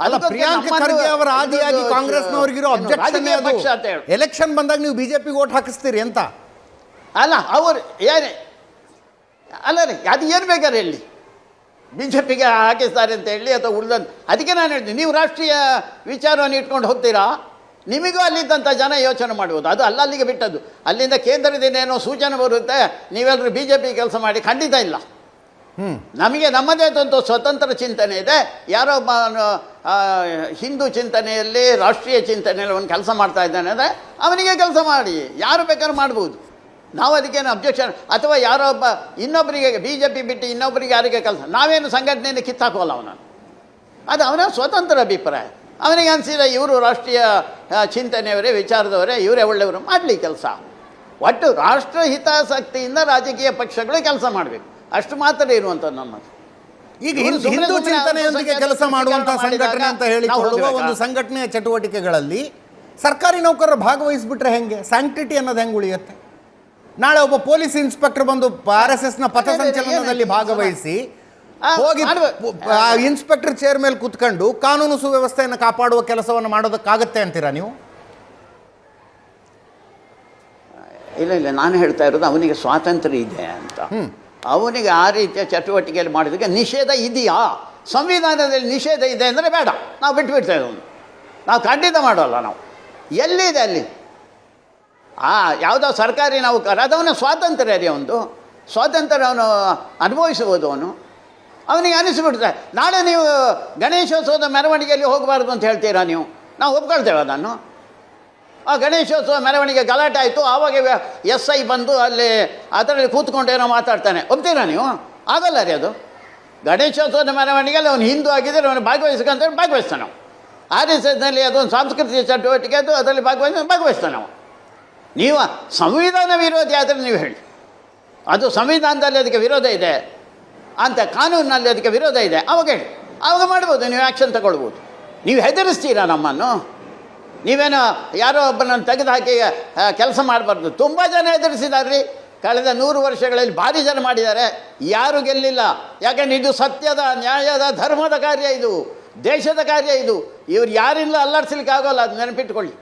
ಅಲ್ಲ, ಪ್ರಿಯಾಂಕ್ ಖರ್ಗೆ ಅವರ ಆದಿಯಾಗಿ ಕಾಂಗ್ರೆಸ್ನವ್ರಿಗಿರೋ objection election ಬಂದಾಗ ನೀವು ಬಿಜೆಪಿಗೆ ವೋಟ್ ಹಾಕಿಸ್ತೀರಿ ಅಂತ. ಅಲ್ಲ ಅವರು ಏನೇ ಅಲ್ಲ ರೀ, ಅದು ಏನು ಬೇಕಾದ್ರೆ ಹೇಳಿ, ಬಿ ಜೆ ಪಿಗೆ ಹಾಕಿಸ್ತಾರೆ ಅಂತ ಹೇಳಿ ಅಥವಾ ಉಳಿದಂತ. ಅದಕ್ಕೆ ನಾನು ಹೇಳ್ತೀನಿ, ನೀವು ರಾಷ್ಟ್ರೀಯ ವಿಚಾರವನ್ನು ಇಟ್ಕೊಂಡು ಹೋಗ್ತೀರಾ, ನಿಮಗೂ ಅಲ್ಲಿದ್ದಂಥ ಜನ ಯೋಚನೆ ಮಾಡ್ಬೋದು. ಅದು ಅಲ್ಲಿಗೆ ಬಿಟ್ಟದ್ದು. ಅಲ್ಲಿಂದ ಕೇಂದ್ರದಿಂದ ಏನೋ ಸೂಚನೆ ಬರುತ್ತೆ, ನೀವೆಲ್ಲರೂ ಬಿ ಜೆ ಪಿ ಕೆಲಸ ಮಾಡಿ, ಖಂಡಿತ ಇಲ್ಲ. ನಮಗೆ ನಮ್ಮದೇ ಆದಂಥ ಸ್ವತಂತ್ರ ಚಿಂತನೆ ಇದೆ. ಯಾರೋ ಹಿಂದೂ ಚಿಂತನೆಯಲ್ಲಿ, ರಾಷ್ಟ್ರೀಯ ಚಿಂತನೆಯಲ್ಲಿ ಒಂದು ಕೆಲಸ ಮಾಡ್ತಾ ಇದ್ದಾನೆ ಅಂದರೆ ಅವನಿಗೆ ಕೆಲಸ ಮಾಡಿ, ಯಾರು ಬೇಕಾದ್ರೂ ಮಾಡ್ಬೋದು. ನಾವು ಅದಕ್ಕೇನು ಅಬ್ಜೆಕ್ಷನ್, ಅಥವಾ ಯಾರೋ ಒಬ್ಬ ಇನ್ನೊಬ್ಬರಿಗೆ ಬಿ ಜೆ ಪಿ ಬಿಟ್ಟು ಇನ್ನೊಬ್ಬರಿಗೆ ಯಾರಿಗೆ ಕೆಲಸ, ನಾವೇನು ಸಂಘಟನೆಯಿಂದ ಕಿತ್ತಾಕೋಲ್ಲ ಅವನನ್ನು. ಅದು ಅವನ ಸ್ವತಂತ್ರ ಅಭಿಪ್ರಾಯ. ಅವನಿಗೆ ಅನಿಸಿದ ಇವರು ರಾಷ್ಟ್ರೀಯ ಚಿಂತನೆಯವರೇ, ವಿಚಾರದವರೇ, ಇವರೇ ಒಳ್ಳೆಯವರು, ಮಾಡಲಿ ಕೆಲಸ. ಒಟ್ಟು ರಾಷ್ಟ್ರ ಹಿತಾಸಕ್ತಿಯಿಂದ ರಾಜಕೀಯ ಪಕ್ಷಗಳು ಕೆಲಸ ಮಾಡಬೇಕು, ಅಷ್ಟು ಮಾತ್ರ ಇರುವಂಥದ್ದು ನಮ್ಮದು. ಈಗ ಹಿಂದೂ ಚಿಂತನೆಯೊಂದಿಗೆ ಕೆಲಸ ಮಾಡುವಂತಹ ಸಂಘಟನೆ ಅಂತ ಹೇಳಿಕೊಳ್ಳುವ ಒಂದು ಸಂಘಟನೆಯ ಚಟುವಟಿಕೆಗಳಲ್ಲಿ ಸರ್ಕಾರಿ ನೌಕರರು ಭಾಗವಹಿಸಿಬಿಟ್ರೆ ಹೆಂಗೆ? ಸ್ಯಾಂಕ್ಟಿಟಿ ಅನ್ನೋದು ಹೆಂಗೆ ಉಳಿಯುತ್ತೆ? ನಾಳೆ ಒಬ್ಬ ಪೊಲೀಸ್ ಇನ್ಸ್ಪೆಕ್ಟರ್ ಬಂದು RSSನ ಪಥಸಂಚಲನದಲ್ಲಿ ಭಾಗವಹಿಸಿ ಹೋಗಿ ಇನ್ಸ್ಪೆಕ್ಟರ್ ಚೇರ್ ಮೇಲೆ ಕೂತ್ಕೊಂಡು ಕಾನೂನು ಸುವ್ಯವಸ್ಥೆಯನ್ನು ಕಾಪಾಡುವ ಕೆಲಸವನ್ನು ಮಾಡೋದಕ್ಕಾಗತ್ತೆ ಅಂತೀರಾ ನೀವು? ಇಲ್ಲ, ನಾನು ಹೇಳ್ತಾ ಇರೋದು ಅವನಿಗೆ ಸ್ವಾತಂತ್ರ್ಯ ಇದೆ ಅಂತ. ಅವನಿಗೆ ಆ ರೀತಿಯ ಚಟುವಟಿಕೆಯಲ್ಲಿ ಮಾಡಿದಾಗ ನಿಷೇಧ ಇದೆಯಾ? ಸಂವಿಧಾನದಲ್ಲಿ ನಿಷೇಧ ಇದೆ ಅಂದರೆ ಬೇಡ, ನಾವು ಬಿಟ್ಬಿಡ್ತೇವೆ. ನಾವು ಖಂಡಿತ ಮಾಡೋಲ್ಲ. ನಾವು ಎಲ್ಲಿದೆ ಅಲ್ಲಿ ಯಾವುದೋ ಸರ್ಕಾರಿ ನೌಕರ, ಅದವನ ಸ್ವಾತಂತ್ರ್ಯ ರೀ, ಒಂದು ಸ್ವಾತಂತ್ರ್ಯ ಅವನು ಅನುಭವಿಸ್ಬೋದು. ಅವನಿಗೆ ಅನಿಸ್ಬಿಡ್ತಾರೆ. ನಾಳೆ ನೀವು ಗಣೇಶೋತ್ಸವದ ಮೆರವಣಿಗೆಯಲ್ಲಿ ಹೋಗಬಾರ್ದು ಅಂತ ಹೇಳ್ತೀರಾ ನೀವು? ನಾವು ಒಪ್ಕೊಳ್ತೇವೆ ಅದನ್ನು. ಆ ಗಣೇಶೋತ್ಸವ ಮೆರವಣಿಗೆ ಗಲಾಟೆ ಆಯಿತು, ಆವಾಗ SI ಬಂದು ಅಲ್ಲಿ ಅದರಲ್ಲಿ ಕೂತ್ಕೊಂಡು ಏನೋ ಮಾತಾಡ್ತಾನೆ, ಒಪ್ತೀರಾ ನೀವು? ಆಗಲ್ಲ ರೀ ಅದು. ಗಣೇಶೋತ್ಸವದ ಮೆರವಣಿಗೆಯಲ್ಲಿ ಅವನು ಹಿಂದೂ ಆಗಿದ್ದರೆ ಅವನು ಭಾಗವಹಿಸ್ಕೊಂತ ಭಾಗವಹಿಸ್ತಾನೆ. ನಾವು RSSನಲ್ಲಿ ಅದೊಂದು ಸಾಂಸ್ಕೃತಿಕ ಚಟುವಟಿಕೆ, ಅದು ಅದರಲ್ಲಿ ಭಾಗವಹಿಸ್ತಾನೆ ನಾವು. ನೀವು ಸಂವಿಧಾನ ವಿರೋಧಿ ಆದರೆ ನೀವು ಹೇಳಿ, ಅದು ಸಂವಿಧಾನದಲ್ಲಿ ಅದಕ್ಕೆ ವಿರೋಧ ಇದೆ ಅಂತ, ಕಾನೂನಿನಲ್ಲಿ ಅದಕ್ಕೆ ವಿರೋಧ ಇದೆ, ಅವಾಗ ಹೇಳಿ, ಆವಾಗ ಮಾಡ್ಬೋದು, ನೀವು ಆ್ಯಕ್ಷನ್ ತಗೊಳ್ಬೋದು. ನೀವು ಹೆದರಿಸ್ತೀರಾ ನಮ್ಮನ್ನು? ನೀವೇನೋ ಯಾರೋ ಒಬ್ಬನನ್ನು ತೆಗೆದುಹಾಕಿ ಕೆಲಸ ಮಾಡಬಾರ್ದು. ತುಂಬ ಜನ ಹೆದರಿಸಿದ್ದಾರೆ ರೀ, ಕಳೆದ 100 ವರ್ಷಗಳಲ್ಲಿ ಭಾರಿ ಜನ ಮಾಡಿದ್ದಾರೆ, ಯಾರೂ ಗೆಲ್ಲಿಲ್ಲ. ಯಾಕೆಂದರೆ ಇದು ಸತ್ಯದ, ನ್ಯಾಯದ, ಧರ್ಮದ ಕಾರ್ಯ, ಇದು ದೇಶದ ಕಾರ್ಯ. ಇದು ಇವ್ರು ಯಾರಿಲ್ಲ ಅಲ್ಲಾಡಿಸ್ಲಿಕ್ಕೆ ಆಗೋಲ್ಲ, ಅದು ನೆನಪಿಟ್ಕೊಳ್ಳಿ.